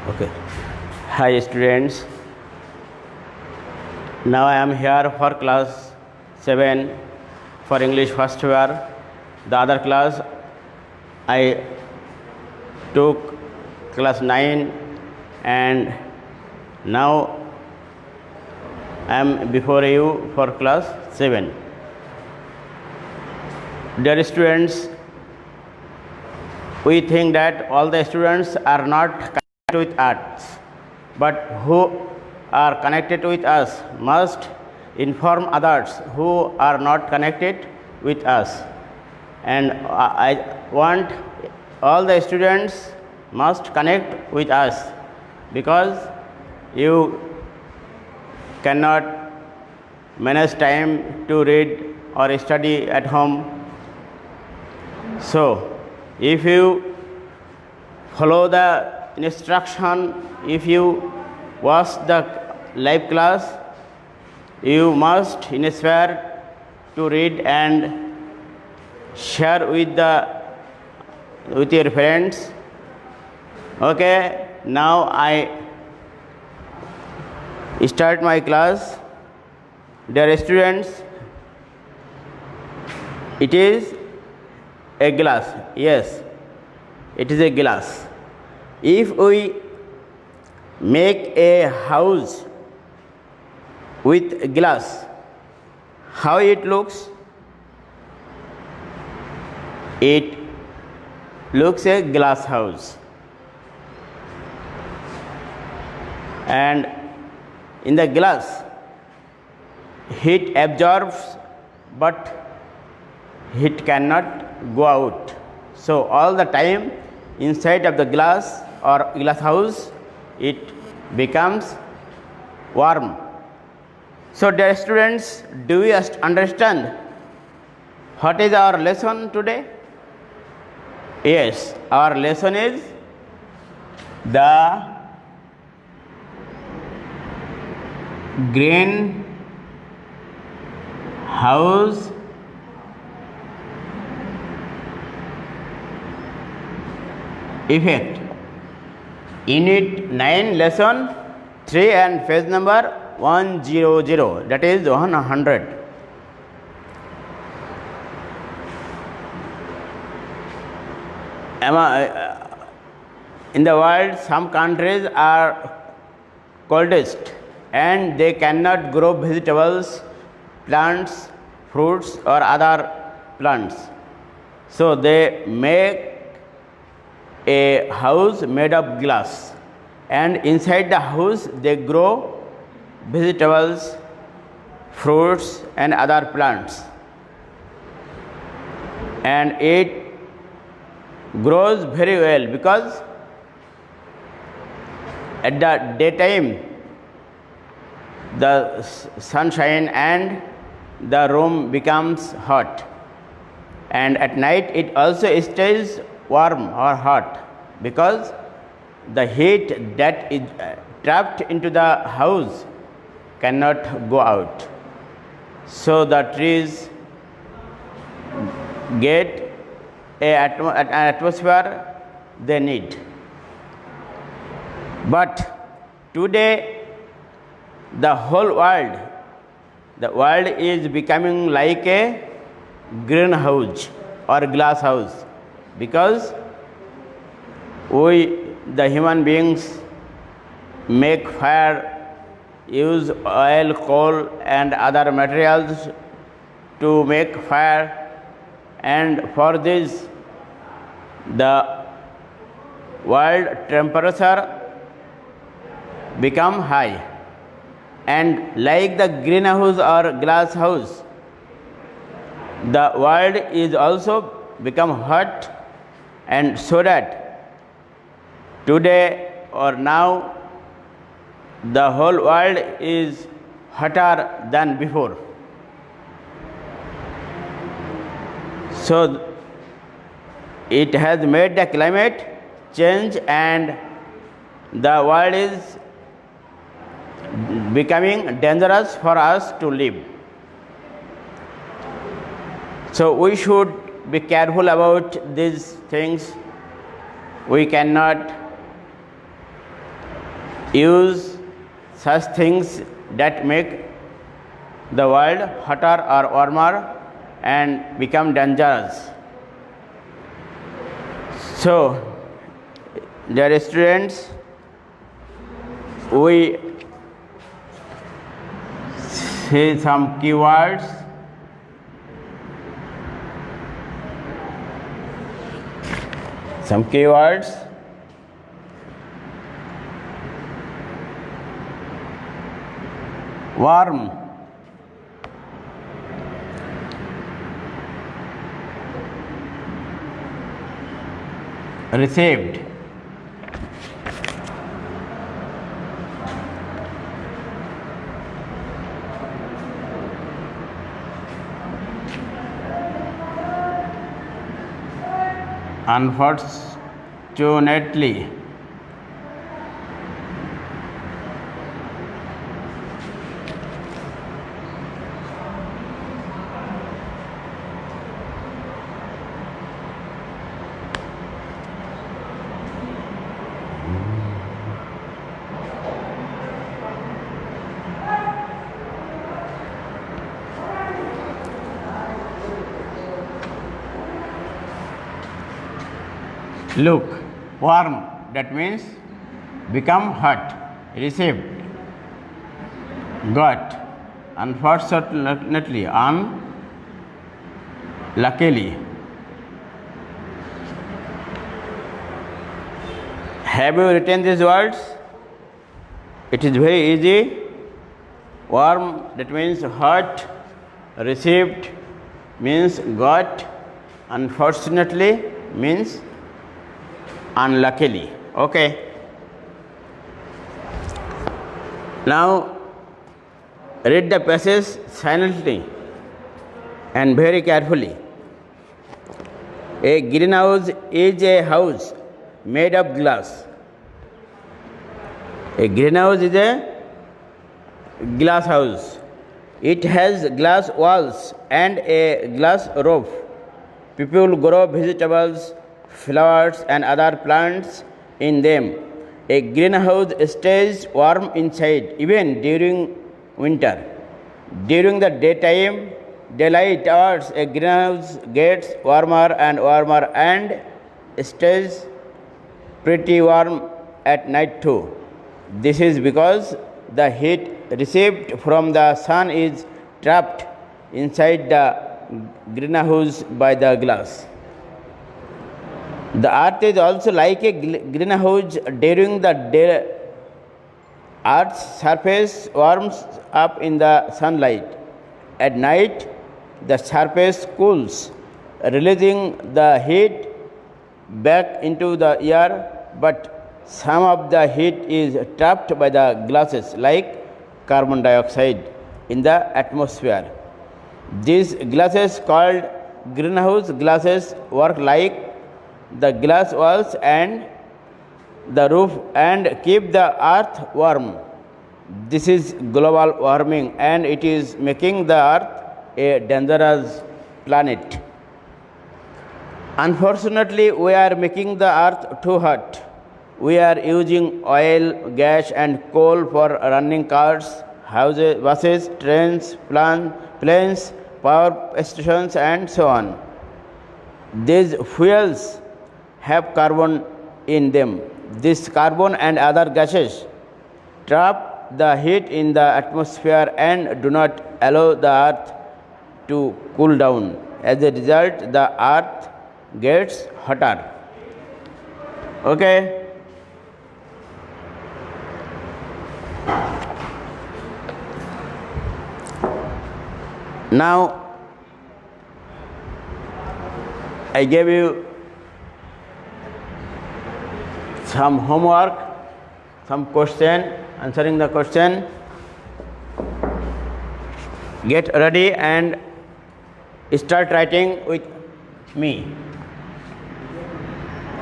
Okay. Hi students. Now I am here for class 7 for English first year. The other class I took class 9 and now I am before you for class 7. Dear students, we think that all the students are not connected with us, but who are connected with us must inform others who are not connected with us. And I want all the students must connect with us, because you cannot manage time to read or study at home. So if you follow the instruction, if you watch the live class, you must inspire to read and share with your friends. Okay, now I start my class. Dear students, it is a glass. Yes, it is a glass. If we make a house with glass, how it looks? It looks a glass house. And in the glass, heat absorbs, but heat cannot go out. So all the time inside of the glass or glass house, it becomes warm. So dear students, do you understand what is our lesson today? Yes, our lesson is the green house effect. Unit 9, lesson 3 and page number 100, that is 100. In the world, some countries are coldest and they cannot grow vegetables, plants, fruits or other plants. So they make a house made of glass, and inside the house they grow vegetables, fruits and other plants, and it grows very well because at the daytime the sunshine and the room becomes hot, and at night it also stays warm or hot, because the heat that is trapped into the house cannot go out. So the trees get an atmosphere they need. But today the whole world, the world is becoming like a greenhouse or glass house, because we, the human beings, make fire, use oil, coal and other materials to make fire, and for this the world temperature become high, and like the greenhouse or glass house, the world is also become hot, and so that today or now the whole world is hotter than before. So it has made the climate change and the world is becoming dangerous for us to live. So we should be careful about these things. We cannot use such things that make the world hotter or warmer and become dangerous. So, dear students, we see some keywords. Warm, received, unfortunately, look, warm, that means become hot, received, got, unfortunately, unluckily. Have you written these words? It is very easy. Warm, that means hot, received means got, unfortunately means unluckily. Okay. Now read the passage silently and very carefully. A greenhouse is a house made of glass. A greenhouse is a glass house. It has glass walls and a glass roof. People grow vegetables, flowers and other plants in them. A greenhouse stays warm inside even during winter. During the daylight hours, a greenhouse gets warmer and warmer and stays pretty warm at night too. This is because the heat received from the sun is trapped inside the greenhouse by the glass. The earth is also like a greenhouse. During the day, earth's surface warms up in the sunlight. At night, the surface cools, releasing the heat back into the air, but some of the heat is trapped by the gases like carbon dioxide in the atmosphere. These gases called greenhouse gases work like the glass walls and the roof and keep the earth warm. This is global warming and it is making the earth a dangerous planet. Unfortunately, we are making the earth too hot. We are using oil, gas and coal for running cars, houses, buses, trains, planes, power stations and so on. These fuels have carbon in them. This carbon and other gases trap the heat in the atmosphere and do not allow the earth to cool down. As a result, the earth gets hotter. Okay. Now, I gave you some homework, some question, answering the question. Get ready and start writing with me.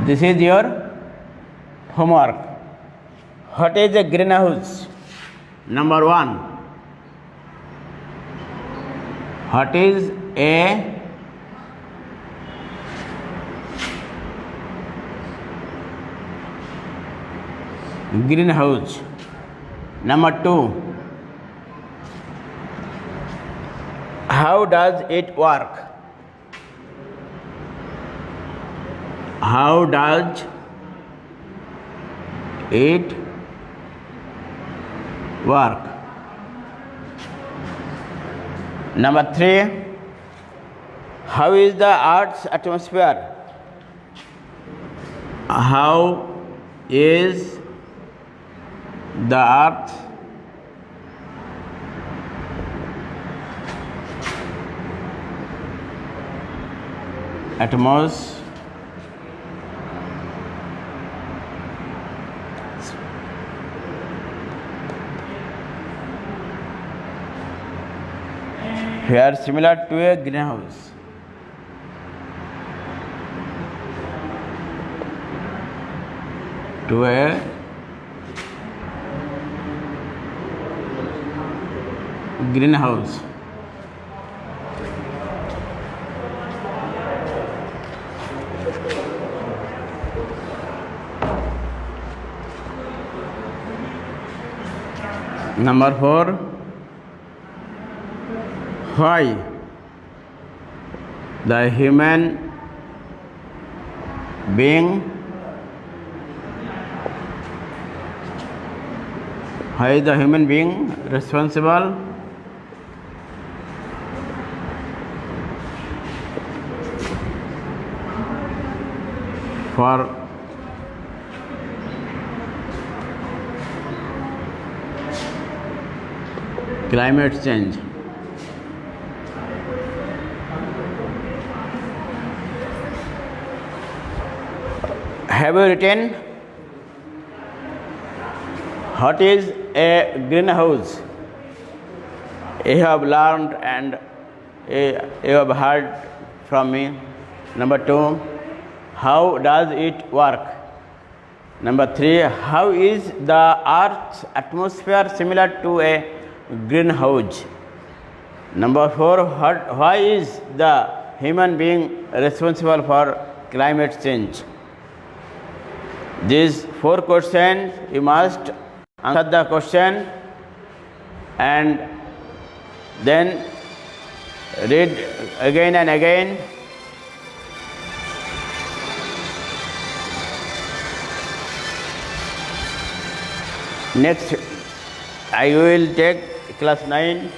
This is your homework. What is a greenhouse? Number 1. What is a greenhouse? Number 2, how does it work? How does it work? Number 3, how is the Earth's atmosphere? How is the Earth's atmosphere? Here similar to a greenhouse. To a greenhouse. Number 4, why the human being responsible for climate change? Have you written what is a greenhouse? You have learned and you have heard from me. Number 2, how does it work? Number 3, how is the Earth's atmosphere similar to a greenhouse? Number 4, why is the human being responsible for climate change? These 4 questions, you must answer the question and then read again and again. Next, I will take class 9.